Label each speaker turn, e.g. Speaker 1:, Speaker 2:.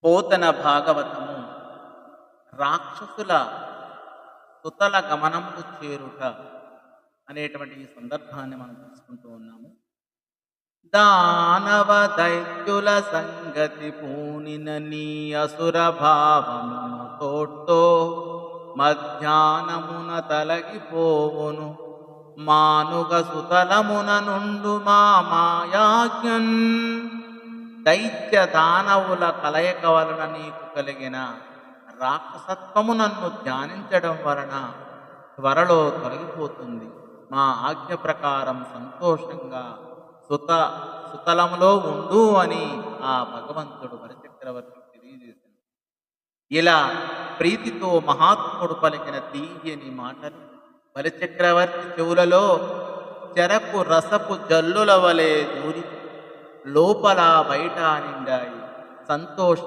Speaker 1: పోతన భాగవతము రాక్షసుల సుతల గమనంబు చేరుట అనేటువంటి ఈ సందర్భాన్ని మనం తీసుకుంటూ ఉన్నాము. దానవ దైత్యుల సంగతి పూనిన నీ అసుర భావమును తోట్టో మధ్యాహ్నమున తలగిపోవును మానుగ సుతలమున నుండు మా మాయాజ్ఞన్. దైత్య దానవుల కలయిక వలన నీకు కలిగిన రాక్షసత్వము నన్ను ధ్యానించడం వలన త్వరలో తొలగిపోతుంది. మా ఆజ్ఞ ప్రకారం సంతోషంగా సుతలములో ఉండు అని ఆ భగవంతుడు బలిచక్రవర్తికి తెలియజేశాడు. ఇలా ప్రీతితో మహాత్ముడు పలికిన తీయని మాటలు బలిచక్రవర్తి చెవులలో చెరకు రసపు జల్లుల వలె దూరి లోపల బయట నిండాయి. సంతోష